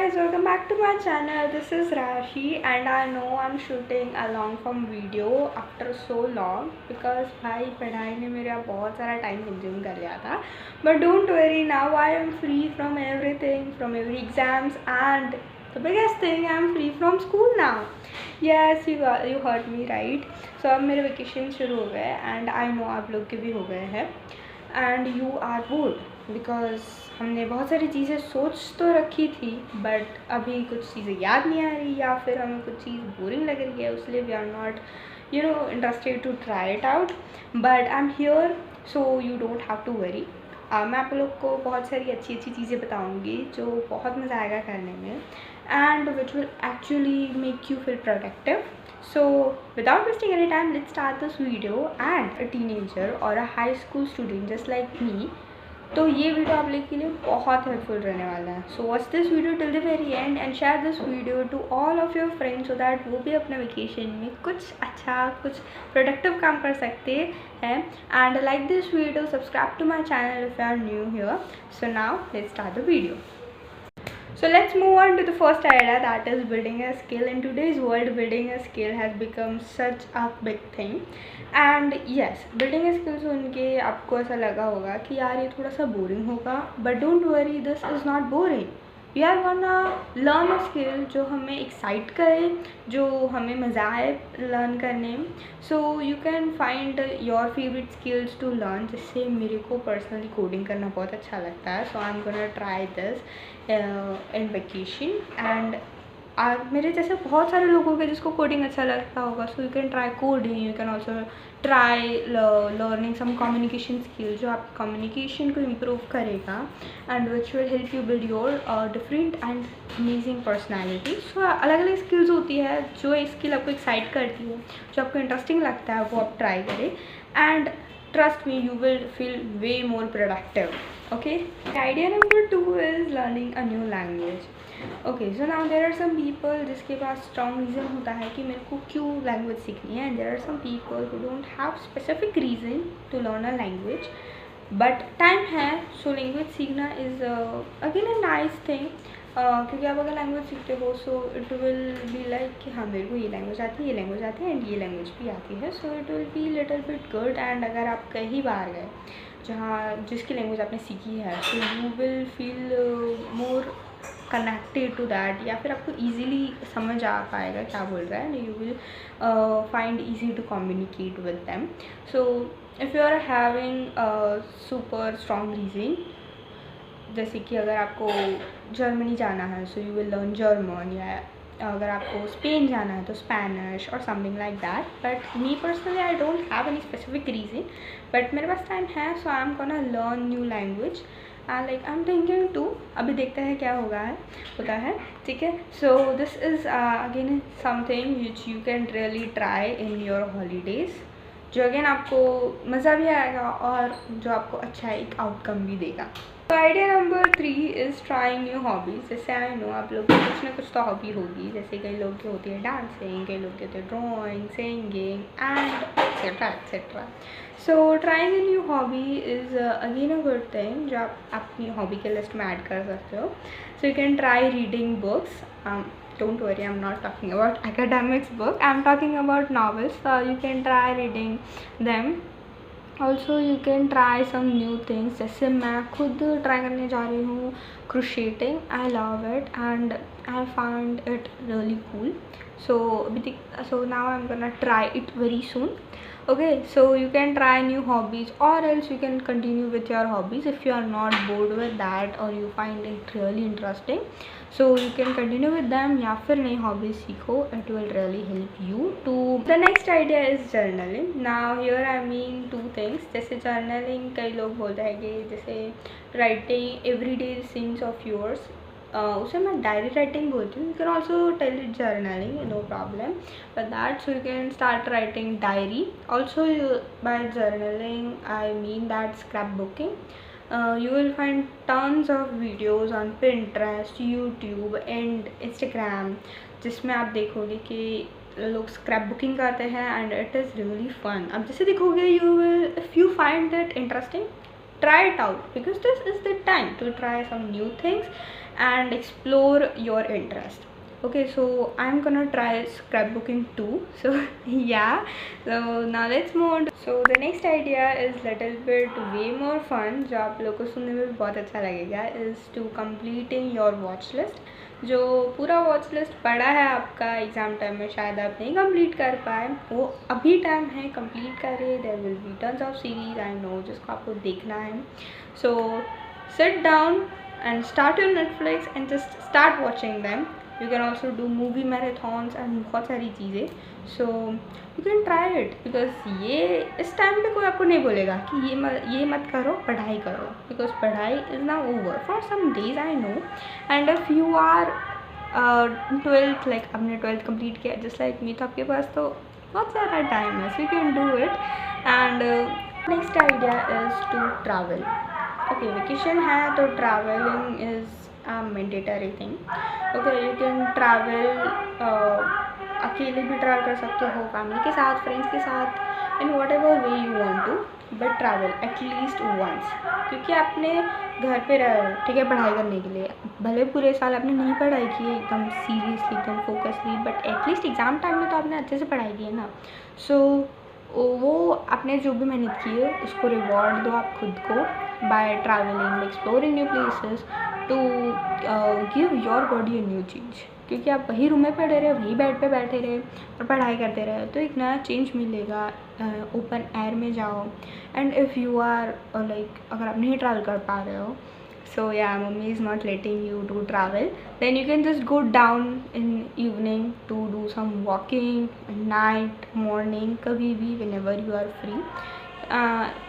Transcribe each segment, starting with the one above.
guys, welcome back to my channel. This is Rashi and I know I'm shooting a long form video after so long because भाई पढ़ाई ने मेरा बहुत सारा time consume कर लिया था. But don't worry, now I am free from everything, from every exams, and the biggest thing, I'm free from school now. Yes, you heard me right. So अब मेरे वेकेशन शुरू हो गए and I know आप लोग के भी हो गए हैं and you are bored because हमने बहुत सारी चीज़ें सोच तो रखी थी बट अभी कुछ चीज़ें याद नहीं आ रही या फिर हमें कुछ चीज़ बोरिंग लग रही है, इसलिए we are not interested to try it out. But I am here so you don't have to worry. मैं आप लोग को बहुत सारी अच्छी अच्छी चीज़ें बताऊँगी जो बहुत मज़ा आएगा करने में and which will actually make you feel productive. So without wasting any time, let's start this video. And a teenager or a high school student just like me, तो ये वीडियो आप लोग के लिए बहुत हेल्पफुल रहने वाला है. So watch this video till the very end and share this video to all of your friends so that वो भी अपने वेकेशन में कुछ अच्छा कुछ प्रोडक्टिव काम कर सकते हैं. And like this video, subscribe to my channel if you are new here. So now let's start the video. So let's move on to the first idea, that is building a skill. In today's world, building a skill has become such a big thing. And yes, building a skill सुन के आपको ऐसा लगा होगा कि यार ये थोड़ा सा बोरिंग होगा, but don't worry, this is not boring. We are gonna learn a skill जो हमें एक्साइट करे, जो हमें मज़ा आए लर्न करने में. So you can find your favourite skills to learn. जिससे मेरे को पर्सनली कोडिंग करना बहुत अच्छा लगता है. So I am gonna try this in vacation and मेरे जैसे बहुत सारे लोगों के जिसको कोडिंग अच्छा लगता होगा. So you can try coding, you can also try learning some communication skill जो आप कम्युनिकेशन को इम्प्रूव करेगा and which will help you build your different and amazing personality. So अलग अलग स्किल्स होती है. जो स्किल आपको एक्साइट करती है, जो आपको इंटरेस्टिंग लगता है, वो आप ट्राई करें and trust me, you will feel way more productive. Okay, idea number 2 is learning a new language. Okay, so now there are some people जिसके पास strong reason होता है कि मेरे को क्यों language सीखनी है, and there are some people who don't have specific reason to learn a language but time है. so language सीखना is again a nice thing. क्योंकि आप अगर लैंग्वेज सीखते हो so it will be like कि हाँ मेरे को ये लैंग्वेज आती है, ये लैंग्वेज आती है एंड ये लैंग्वेज भी आती है. So it will be little bit good. And अगर आप कहीं बाहर गए जहाँ जिसकी लैंग्वेज आपने सीखी है, so you will feel more connected to that, या फिर आपको ईजीली समझ आ पाएगा क्या बोल रहा है and you will find easy to communicate with them. So if you are having super strong reason, जैसे कि अगर आपको जर्मनी जाना है so you will learn German, या अगर आपको स्पेन जाना है तो स्पेनिश और something like that. But me personally I don't have any specific reason, but मेरे पास टाइम है so I am gonna learn new language and like I am thinking to. अभी देखते हैं क्या होता है. ठीक है. So this is again something which you can really try in your holidays, जो अगेन आपको मज़ा भी आएगा और जो आपको अच्छा एक आउटकम भी देगा. तो idea number 3 is trying new hobbies. जैसे आई नो आप लोग की कुछ ना कुछ तो हॉबी होगी. जैसे कई लोग की होती है डांसिंग, कई लोग की होती है drawing, singing and etcetera etcetera. So trying a new hobby is again a good thing जो आप अपनी हॉबी के लिस्ट में ऐड कर सकते हो. सो you can try reading books. Don't worry, I'm not talking about academics book, I'm talking about novels. So you can try reading them. Also you can try some new things. जैसे मैं खुद try करने जा रही हूँ crocheting. I love it and I find it really cool. So now I'm gonna try it very soon. Okay, so you can try new hobbies or else you can continue with your hobbies if you are not bored with that or you find it really interesting. So you can continue with them या फिर नई hobbies सीखो. It will really help you to. The next idea is journaling. Now here I mean 2 things. जैसे journaling कई लोग बोलते हैं कि जैसे writing everyday things of yours, उसे मैं डायरी राइटिंग बोलती हूँ. You can also tell it journaling, no problem but that. So you can start writing diary also. By journaling I mean that scrap booking. You will find tons of videos on Pinterest, YouTube and Instagram जिसमें आप देखोगे कि लोग scrap booking करते हैं and it is really fun. अब जैसे देखोगे you will, if you find that interesting try it out, because this is the time to try some new things and explore your interest. Okay, so I'm gonna try scrapbooking too. So yeah, so now let's move on. So the next idea is little bit way more fun, जो आप लोगों को सुनने में भी बहुत अच्छा लगेगा, is to completing your watch list. जो पूरा वॉच लिस्ट पड़ा है आपका एग्ज़ाम टाइम में शायद आप नहीं कंप्लीट कर पाए, वो अभी टाइम है, कंप्लीट करिए. There will be tons of series I know जिसको आपको देखना है. So sit down and start your Netflix and just start watching them. You can also do movie marathons and बहुत सारी चीज़ें. So you can try it, because ये इस time पे कोई आपको नहीं बोलेगा कि ये मत करो, पढ़ाई करो, because पढ़ाई is now over for some days I know. And if you are 12th, like आपने 12th complete किया just like me, तो आपके पास तो बहुत ज़्यादा टाइम है, so you can do it. And next idea is to travel. Okay, vacation है तो traveling is a mandatory thing. Okay, you can travel अकेले भी ट्रैवल कर सकते हो, फैमिली के साथ, फ्रेंड्स के साथ, in whatever way you want to, but travel at least once. क्योंकि आपने घर पे रहे, ठीक है, पढ़ाई करने के लिए, भले पूरे साल आपने नहीं पढ़ाई की है एकदम सीरियसली, एकदम फोकसली, बट एटलीस्ट एग्ज़ाम टाइम में तो आपने अच्छे से पढ़ाई की है ना. सो वो आपने जो भी मेहनत की है उसको रिवॉर्ड दो आप खुद को by traveling, exploring new places, to give your body a new change. क्योंकि आप वही रूम में पड़े रहे, वही बेड पे बैठे रहे और पढ़ाई करते रहे, तो एक नया चेंज मिलेगा. ओपन एयर में जाओ. And if you are like, अगर आप नहीं ट्रैवल कर पा रहे हो, so yeah, mummy is not letting you to travel, then you can just go down in evening to do some walking, night, morning, kabhi bhi, whenever you are free.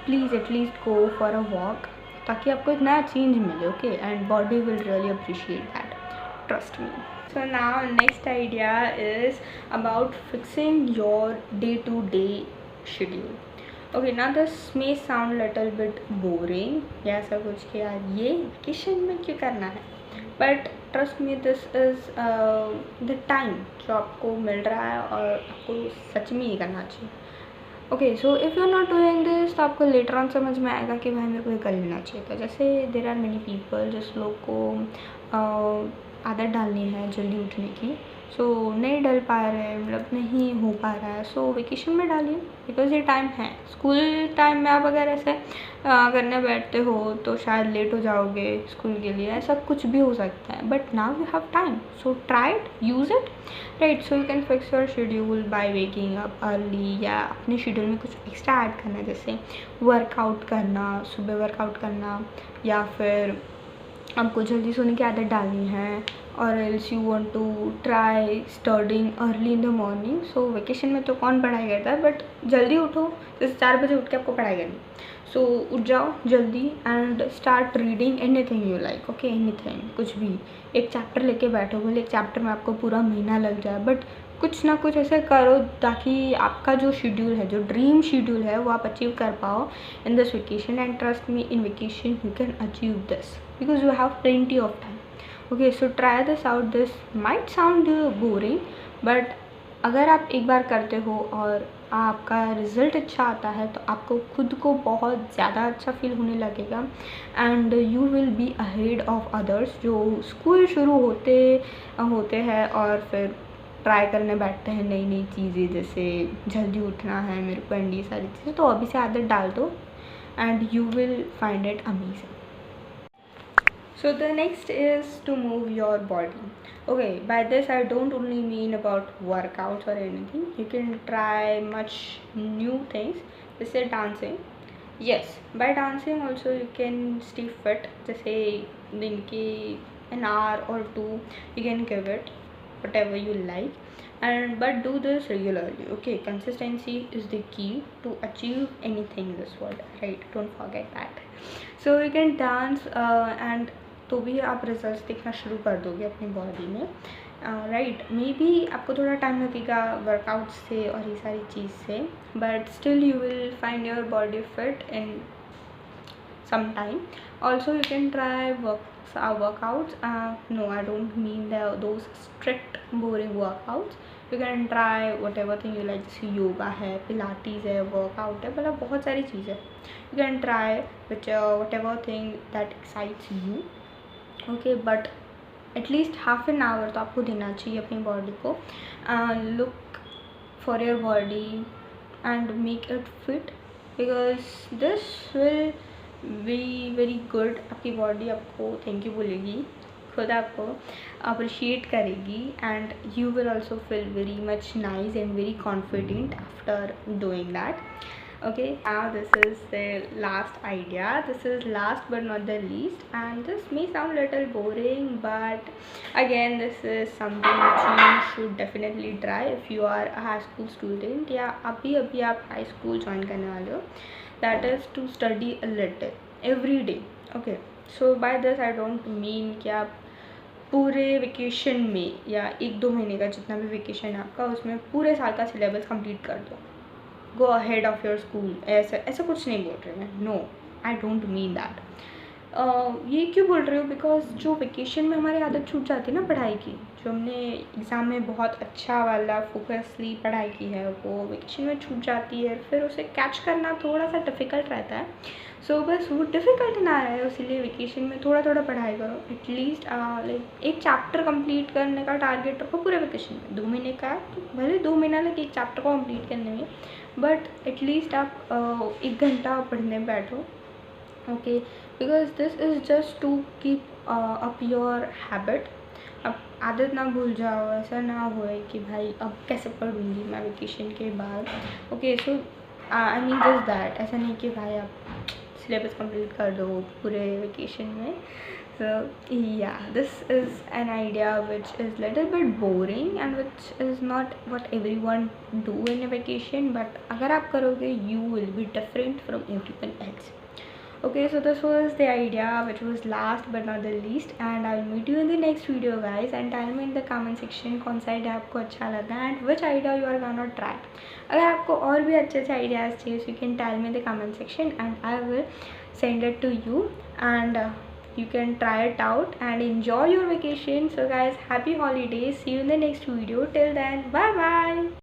Please at least go for a walk, ताकि आपको एक नया change मिले. Okay, and body will really appreciate that, trust me. So now next idea is about fixing your day to day schedule. Okay, ना this may sound little bit boring या ऐसा कुछ कि यार ये वेकेशन में क्यों करना है, but trust me, this is the time जो आपको मिल रहा है और आपको सच में ये करना चाहिए. Okay, so if you are not doing this, तो आपको लेटर ऑन समझ में आएगा कि भाई मेरे को ये कर लेना चाहिए था. जैसे देर आर मेनी पीपल जिस लोग को आदत डालनी है जल्दी उठने की, सो नहीं डल पा रहे हैं, मतलब नहीं हो पा रहा है, सो वेकेशन में डालिए, बिकॉज ये टाइम है. स्कूल टाइम में आप अगर ऐसे करने बैठते हो तो शायद लेट हो जाओगे स्कूल के लिए, ऐसा कुछ भी हो सकता है. But now you have time, so try it, use it, right. So you can fix your schedule by waking up early, या अपने शेड्यूल में कुछ एक्स्ट्रा ऐड करना, जैसे वर्कआउट करना, सुबह वर्कआउट करना, या फिर आपको जल्दी सोने की आदत डालनी है, और else you want to try studying early in the morning. So vacation में तो कौन पढ़ाई करता है, बट जल्दी उठो, जैसे 4 बजे उठ के आपको पढ़ाई करनी, सो उठ जाओ जल्दी and start reading anything you like. Okay, anything, कुछ भी, एक चैप्टर लेके बैठो, बोले एक चैप्टर में आपको पूरा महीना लग जाए, बट कुछ ना कुछ ऐसे करो ताकि आपका जो शेड्यूल है, जो ड्रीम शेड्यूल है, वो आप अचीव कर पाओ in this vacation. And trust me, in vacation you can achieve this because you have plenty of time. Okay, so try this out. This might sound boring, but अगर आप एक बार करते हो और आपका रिज़ल्ट अच्छा आता है, तो आपको खुद को बहुत ज़्यादा अच्छा फील होने लगेगा. And you will be ahead of others जो स्कूल शुरू होते हैं और फिर ट्राई करने बैठते हैं नई नई चीज़ें, जैसे जल्दी उठना है मेरे को एंड ये सारी चीज़ें. तो अभी से आदत डाल दो and you will find it amazing. So the next is to move your body. Okay, by this I don't only mean about workouts or anything. You can try much new things. जैसे dancing. Yes, by dancing also you can stay fit. जैसे दिन की an hour or 2 you can give it, whatever you like. And but do this regularly. Okay, consistency is the key to achieve anything in this world, right? Don't forget that. So you can dance and तो भी आप results देखना शुरू कर दोगे अपनी body में, right. May be आपको थोड़ा टाइम लगेगा वर्कआउट से और ये सारी चीज़ से, but still you will find your body fit in some time. Also you can try workouts. No, I don't mean those strict boring workouts. You can try whatever thing you like, जैसे yoga है, पिलाटीज़ है, workout है, मतलब बहुत सारी चीज़ें you can try which what ever thing that excites you, okay. But at least half an hour तो आपको देना चाहिए अपनी बॉडी को। Look for your body and make it fit, because this will be very good. आपकी body आपको thank you बोलेगी, खुद आपको अप्रिशिएट करेगी, and you will also feel very much nice and very confident after doing that, okay। Now this is the last idea, this is last but not the least, and this may sound little boring, but again this is something which you should definitely try if you are a high school student या अभी आप high school join करने वाले हो। that is to study a little every day, okay। so by this I don't mean कि आप पूरे vacation में या 1-2 महीने का जितना भी वेकेशन है आपका, उसमें पूरे साल का सिलेबस कंप्लीट कर दो, go ahead of your school, ऐसा कुछ नहीं बोल रही मैं, no, I don't mean that. ये क्यों बोल रही हूँ, बिकॉज जो वेकेशन में हमारी आदत छूट जाती है ना पढ़ाई की, जो हमने एग्ज़ाम में बहुत अच्छा वाला फोकसली पढ़ाई की है वो वेकेशन में छूट जाती है, फिर उसे कैच करना थोड़ा सा डिफ़िकल्ट रहता है। सो बस वो डिफ़िकल्ट ना रहे, इसीलिए वेकेशन में थोड़ा पढ़ाई करो। एटलीस्ट लाइक एक चैप्टर कंप्लीट करने का टारगेट रखो पूरे वेकेशन में, 2 महीने का है तो भले 2 महीना लगे एक चैप्टर को कंप्लीट करने में, बट एटलीस्ट आप 1 घंटा पढ़ने बैठो, okay. Because this is just to keep up your habit. अब आदत ना भूल जाओ, ऐसा ना होए कि भाई अब कैसे पढ़ूँगी मैं वेकेशन के बाद, okay. So I mean just that, ऐसा नहीं कि भाई आप सिलेबस कंप्लीट कर दो पूरे वेकेशन में। So yeah, this is an idea which is little bit boring and which is not what everyone do in a vacation, but अगर आप करोगे you will be different from everyone else, okay। so this was the idea which was last but not the least, and I'll meet you in the next video guys, and tell me in the comment section कौन सा idea आपको अच्छा लगा and which idea you are gonna try। अगर आपको और भी अच्छे ideas चाहिए so you can tell me in the comment section and I will send it to you, and you can try it out and enjoy your vacation। So guys, happy holidays, see you in the next video, till then bye bye।